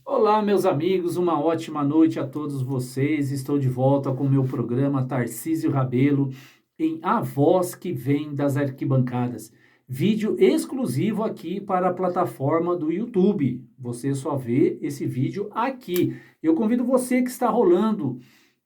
Olá, meus amigos, uma ótima noite a todos vocês. Estou de volta com o meu programa Tarcísio Rabelo em A Voz que Vem das Arquibancadas. Vídeo exclusivo aqui para a plataforma do YouTube. Você só vê esse vídeo aqui. Eu convido você que está rolando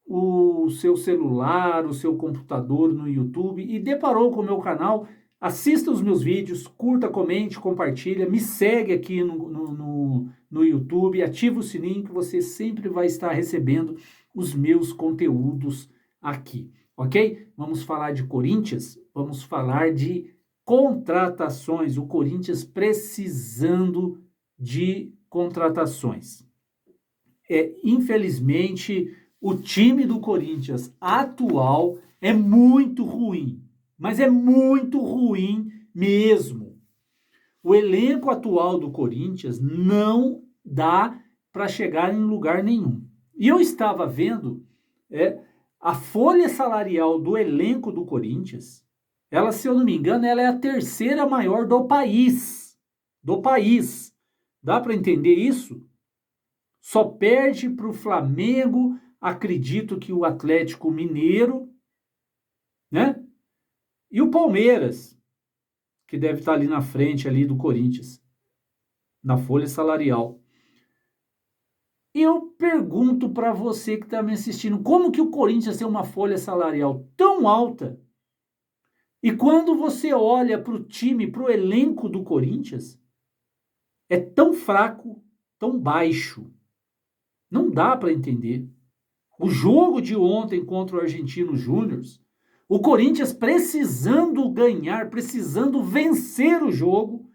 o seu celular, o seu computador no YouTube e deparou com o meu canal, assista os meus vídeos, curta, comente, compartilha, me segue aqui no YouTube, ativa o sininho que você sempre vai estar recebendo os meus conteúdos aqui, ok? Vamos falar de Corinthians, vamos falar de contratações, o Corinthians precisando de contratações. Infelizmente, o time do Corinthians atual é muito ruim, mas é muito ruim mesmo. O elenco atual do Corinthians não dá para chegar em lugar nenhum. E eu estava vendo a folha salarial do elenco do Corinthians, ela, se eu não me engano, ela é a terceira maior do país. Do país. Dá para entender isso? Só perde para o Flamengo, acredito que o Atlético Mineiro, né? E o Palmeiras, que deve estar ali na frente ali do Corinthians, na folha salarial. E eu pergunto para você que está me assistindo, como que o Corinthians tem uma folha salarial tão alta? E quando você olha para o time, para o elenco do Corinthians, é tão fraco, tão baixo. Não dá para entender. O jogo de ontem contra o Argentino Júnior, o Corinthians precisando ganhar, precisando vencer o jogo,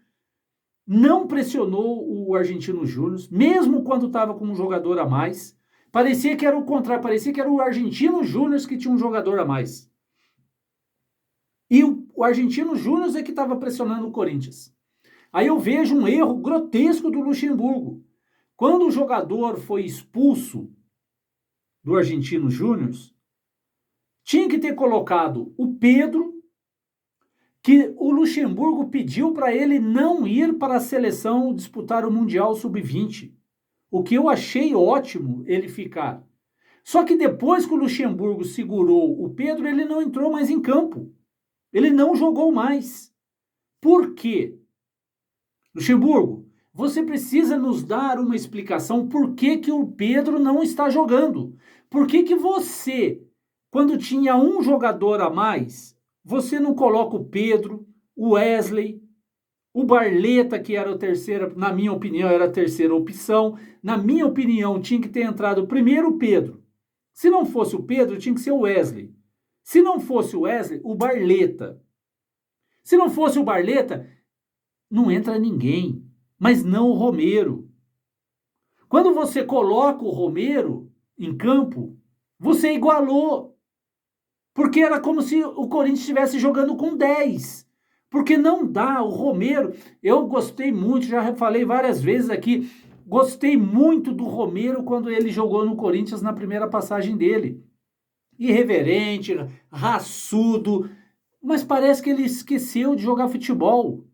não pressionou o Argentino Júnior, mesmo quando estava com um jogador a mais. Parecia que era o contrário, parecia que era o Argentino Júnior que tinha um jogador a mais. E o Argentino Júnior é que estava pressionando o Corinthians. Aí eu vejo um erro grotesco do Luxemburgo. Quando o jogador foi expulso do Argentino Júnior, tinha que ter colocado o Pedro, que o Luxemburgo pediu para ele não ir para a seleção disputar o Mundial Sub-20. O que eu achei ótimo ele ficar. Só que depois que o Luxemburgo segurou o Pedro, ele não entrou mais em campo. Ele não jogou mais. Por quê? Luxemburgo, você precisa nos dar uma explicação por que que o Pedro não está jogando. Por que que você, quando tinha um jogador a mais, você não coloca o Pedro, o Wesley, o Barleta, que era a terceira, na minha opinião, era a terceira opção. Na minha opinião, tinha que ter entrado primeiro o Pedro. Se não fosse o Pedro, tinha que ser o Wesley. Se não fosse o Wesley, o Barleta. Se não fosse o Barleta, não entra ninguém, mas não o Romero. Quando você coloca o Romero em campo, você igualou. Porque era como se o Corinthians estivesse jogando com 10. Porque não dá, o Romero, eu gostei muito, já falei várias vezes aqui, gostei muito do Romero quando ele jogou no Corinthians na primeira passagem dele. Irreverente, raçudo, mas parece que ele esqueceu de jogar futebol.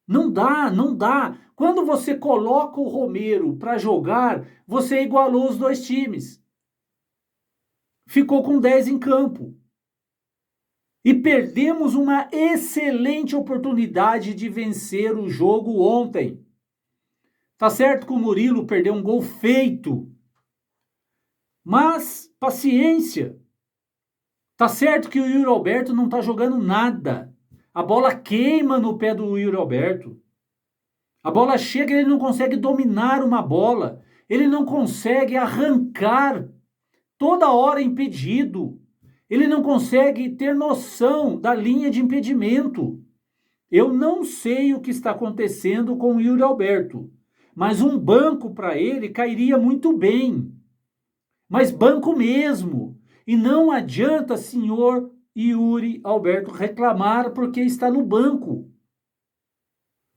Não dá, não dá. Quando você coloca o Romero para jogar, você igualou os dois times. Ficou com 10 em campo. E perdemos uma excelente oportunidade de vencer o jogo ontem. Tá certo que o Murilo perdeu um gol feito. Mas, paciência. Tá certo que o Yuri Alberto não tá jogando nada. A bola queima no pé do Yuri Alberto. A bola chega e ele não consegue dominar uma bola. Ele não consegue arrancar. Toda hora impedido. Ele não consegue ter noção da linha de impedimento. Eu não sei o que está acontecendo com o Yuri Alberto, mas um banco para ele cairia muito bem. Mas banco mesmo. E não adianta, senhor Yuri Alberto, reclamar porque está no banco.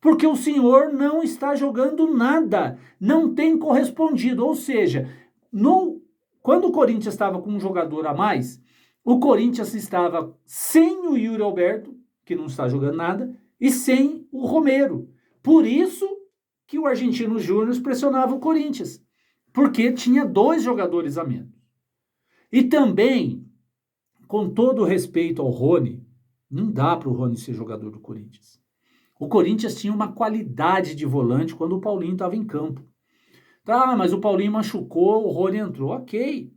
Porque o senhor não está jogando nada, não tem correspondido. Ou seja, quando o Corinthians estava com um jogador a mais, o Corinthians estava sem o Yuri Alberto, que não está jogando nada, e sem o Romero. Por isso que o Argentino Júnior pressionava o Corinthians, porque tinha 2 jogadores a menos. E também, com todo o respeito ao Rony, não dá para o Rony ser jogador do Corinthians. O Corinthians tinha uma qualidade de volante quando o Paulinho estava em campo. Tá, mas o Paulinho machucou, o Rony entrou, ok.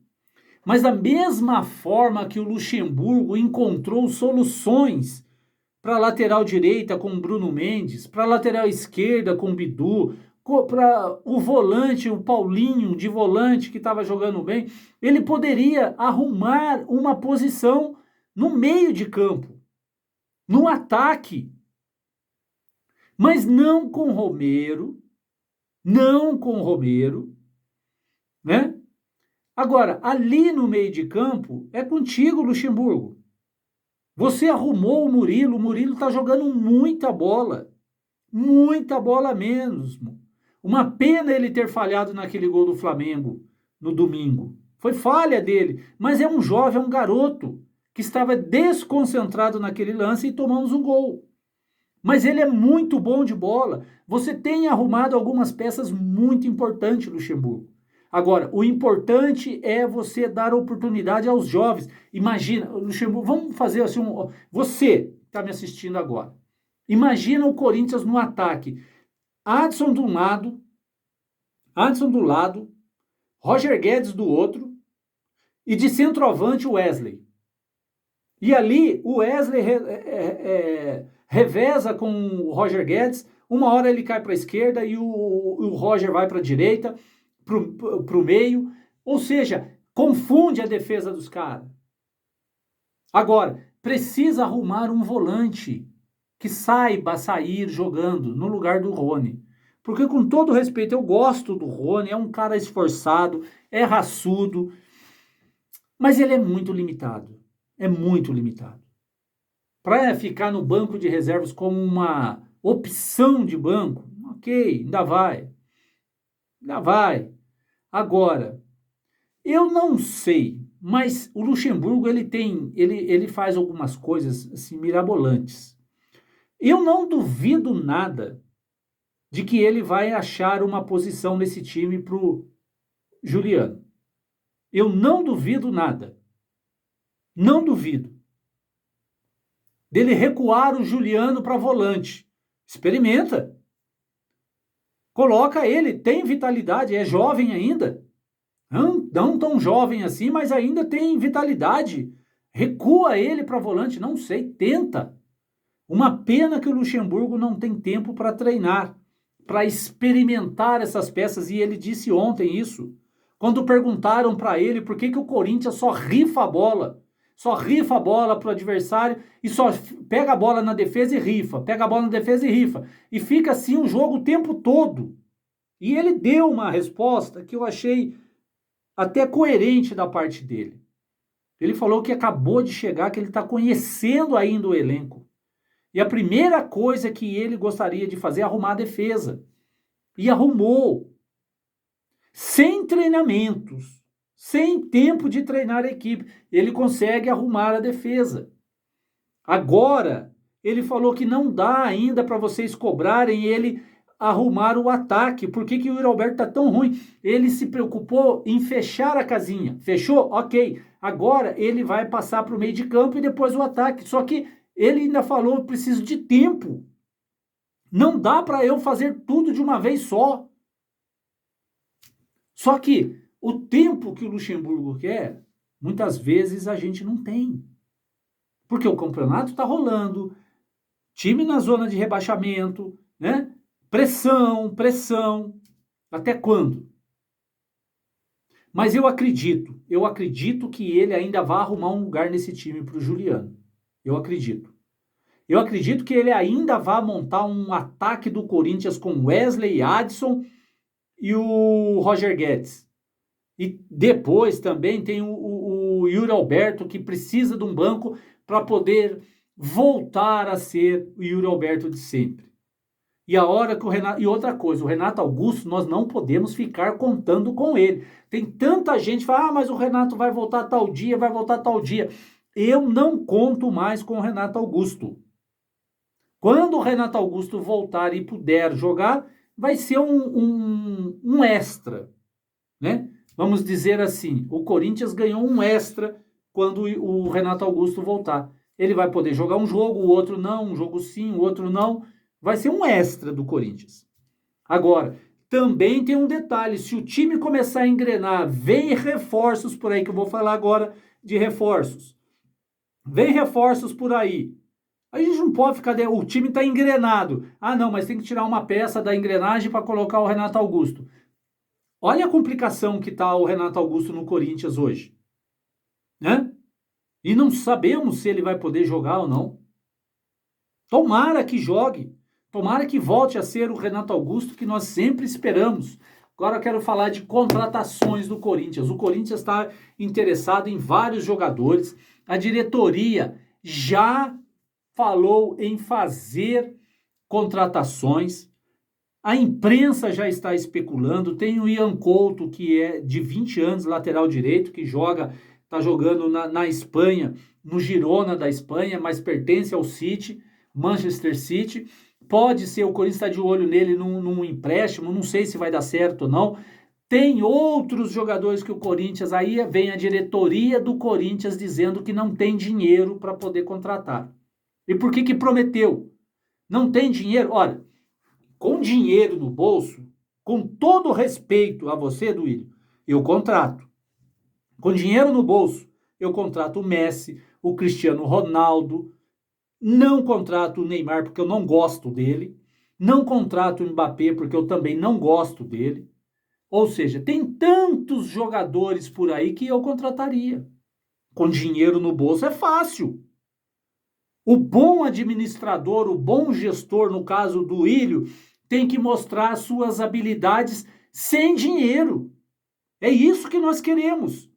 Mas da mesma forma que o Luxemburgo encontrou soluções para a lateral direita com o Bruno Mendes, para a lateral esquerda com o Bidu, para o volante, o Paulinho de volante que estava jogando bem, ele poderia arrumar uma posição no meio de campo, no ataque. Mas não com Romero, né? Agora, ali no meio de campo, é contigo, Luxemburgo. Você arrumou o Murilo está jogando muita bola mesmo. Uma pena ele ter falhado naquele gol do Flamengo no domingo. Foi falha dele, mas é um jovem, é um garoto que estava desconcentrado naquele lance e tomamos um gol. Mas ele é muito bom de bola. Você tem arrumado algumas peças muito importantes, Luxemburgo. Agora, o importante é você dar oportunidade aos jovens. Imagina, Luxemburgo, vamos fazer assim, você está me assistindo agora. Imagina o Corinthians no ataque. Adson do lado, Roger Guedes do outro, e de centroavante o Wesley. E ali o Wesley reveza com o Roger Guedes, uma hora ele cai para a esquerda e o Roger vai para a direita, para o meio, ou seja, confunde a defesa dos caras. Agora, precisa arrumar um volante que saiba sair jogando no lugar do Rony. Porque, com todo respeito, eu gosto do Rony, é um cara esforçado, é raçudo, mas ele é muito limitado. É muito limitado. Para ficar no banco de reservas como uma opção de banco, ok, ainda vai. Agora, eu não sei, mas o Luxemburgo ele faz algumas coisas assim, mirabolantes. Eu não duvido nada de que ele vai achar uma posição nesse time para o Juliano. Eu não duvido nada. Não duvido. Dele recuar o Juliano para volante. Experimenta. Coloca ele, tem vitalidade, é jovem ainda. Não tão jovem assim, mas ainda tem vitalidade. Recua ele para volante, não sei, tenta. Uma pena que o Luxemburgo não tem tempo para treinar, para experimentar essas peças, e ele disse ontem isso. Quando perguntaram para ele por que o Corinthians só rifa a bola para o adversário e só pega a bola na defesa e rifa, e fica assim o jogo o tempo todo. E ele deu uma resposta que eu achei até coerente da parte dele. Ele falou que acabou de chegar, que ele está conhecendo ainda o elenco. E a primeira coisa que ele gostaria de fazer é arrumar a defesa. E arrumou. Sem treinamentos, sem tempo de treinar a equipe, ele consegue arrumar a defesa. Agora, ele falou que não dá ainda para vocês cobrarem ele arrumar o ataque. Por que o Yuri Alberto está tão ruim? Ele se preocupou em fechar a casinha. Fechou? Ok. Agora ele vai passar para o meio de campo e depois o ataque. Só que ele ainda falou, preciso de tempo. Não dá para eu fazer tudo de uma vez só. Só que o tempo que o Luxemburgo quer, muitas vezes a gente não tem. Porque o campeonato está rolando, time na zona de rebaixamento, né? Pressão. Até quando? Mas eu acredito que ele ainda vai arrumar um lugar nesse time para o Juliano. Eu acredito que ele ainda vai montar um ataque do Corinthians com Wesley, Adson e o Roger Guedes. E depois também tem o Yuri Alberto, que precisa de um banco para poder voltar a ser o Yuri Alberto de sempre. E a hora que o Renato... E outra coisa, o Renato Augusto, nós não podemos ficar contando com ele. Tem tanta gente que fala, mas o Renato vai voltar tal dia, Eu não conto mais com o Renato Augusto. Quando o Renato Augusto voltar e puder jogar, vai ser um extra, né? Vamos dizer assim, o Corinthians ganhou um extra quando o Renato Augusto voltar. Ele vai poder jogar um jogo, o outro não, um jogo sim, o outro não. Vai ser um extra do Corinthians. Agora, também tem um detalhe, se o time começar a engrenar, vem reforços por aí, que eu vou falar agora de reforços. Vem reforços por aí. A gente não pode ficar, o time está engrenado. Ah não, mas tem que tirar uma peça da engrenagem para colocar o Renato Augusto. Olha a complicação que está o Renato Augusto no Corinthians hoje, né? E não sabemos se ele vai poder jogar ou não. Tomara que jogue. Tomara que volte a ser o Renato Augusto que nós sempre esperamos. Agora eu quero falar de contratações do Corinthians. O Corinthians está interessado em vários jogadores. A diretoria já falou em fazer contratações. A imprensa já está especulando. Tem o Ian Couto, que é de 20 anos, lateral direito, que está jogando na Espanha, no Girona da Espanha, mas pertence ao City, Manchester City. Pode ser, o Corinthians está de olho nele num empréstimo, não sei se vai dar certo ou não. Tem outros jogadores que o Corinthians, aí vem a diretoria do Corinthians dizendo que não tem dinheiro para poder contratar. E por que prometeu? Não tem dinheiro? Olha, com dinheiro no bolso, com todo respeito a você, Duílio, eu contrato. Com dinheiro no bolso, eu contrato o Messi, o Cristiano Ronaldo. Não contrato o Neymar porque eu não gosto dele. Não contrato o Mbappé porque eu também não gosto dele. Ou seja, tem tantos jogadores por aí que eu contrataria. Com dinheiro no bolso é fácil. O bom administrador, o bom gestor, no caso do Ilho, tem que mostrar suas habilidades sem dinheiro. É isso que nós queremos.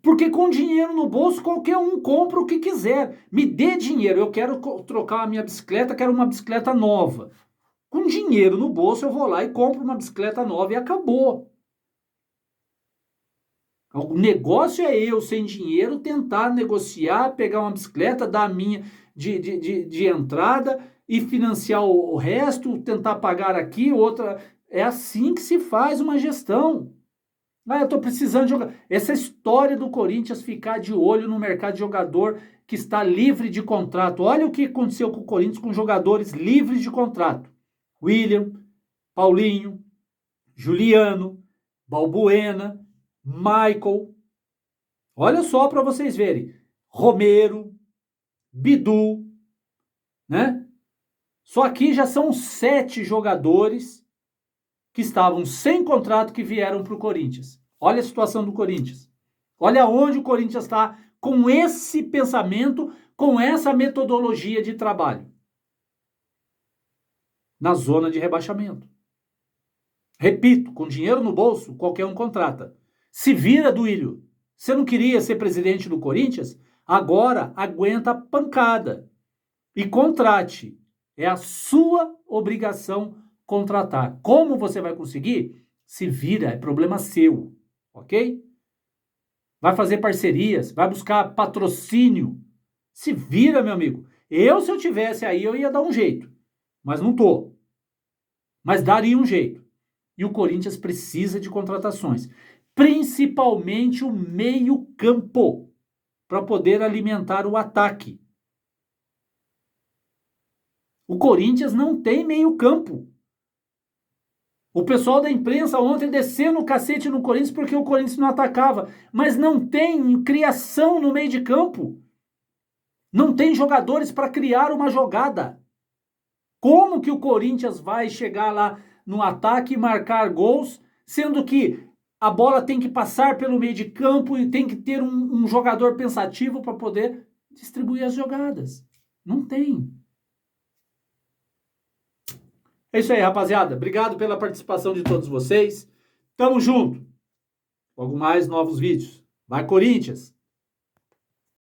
Porque com dinheiro no bolso, qualquer um compra o que quiser. Me dê dinheiro, eu quero trocar a minha bicicleta, quero uma bicicleta nova. Com dinheiro no bolso, eu vou lá e compro uma bicicleta nova e acabou. O negócio é eu, sem dinheiro, tentar negociar, pegar uma bicicleta, dar a minha de entrada e financiar o resto, tentar pagar aqui, outra. É assim que se faz uma gestão. Ah, eu estou precisando de jogar. Essa história do Corinthians ficar de olho no mercado de jogador que está livre de contrato. Olha o que aconteceu com o Corinthians com jogadores livres de contrato. William, Paulinho, Juliano, Balbuena, Michael. Olha só para vocês verem. Romero, Bidu, né? Só aqui já são 7 jogadores que estavam sem contrato que vieram para o Corinthians. Olha a situação do Corinthians. Olha onde o Corinthians está com esse pensamento, com essa metodologia de trabalho. Na zona de rebaixamento. Repito, com dinheiro no bolso, qualquer um contrata. Se vira, Duílio. Você não queria ser presidente do Corinthians? Agora aguenta a pancada. E contrate. É a sua obrigação contratar. Como você vai conseguir? Se vira, é problema seu, ok? Vai fazer parcerias, vai buscar patrocínio. Se vira, meu amigo. Se eu tivesse aí, eu ia dar um jeito. Mas não tô. Mas daria um jeito. E o Corinthians precisa de contratações. Principalmente o meio-campo. Para poder alimentar o ataque. O Corinthians não tem meio-campo. O pessoal da imprensa ontem descendo o cacete no Corinthians porque o Corinthians não atacava. Mas não tem criação no meio de campo. Não tem jogadores para criar uma jogada. Como que o Corinthians vai chegar lá no ataque e marcar gols, sendo que a bola tem que passar pelo meio de campo e tem que ter um jogador pensativo para poder distribuir as jogadas? Não tem. É isso aí, rapaziada. Obrigado pela participação de todos vocês. Tamo junto. Logo mais novos vídeos. Vai, Corinthians!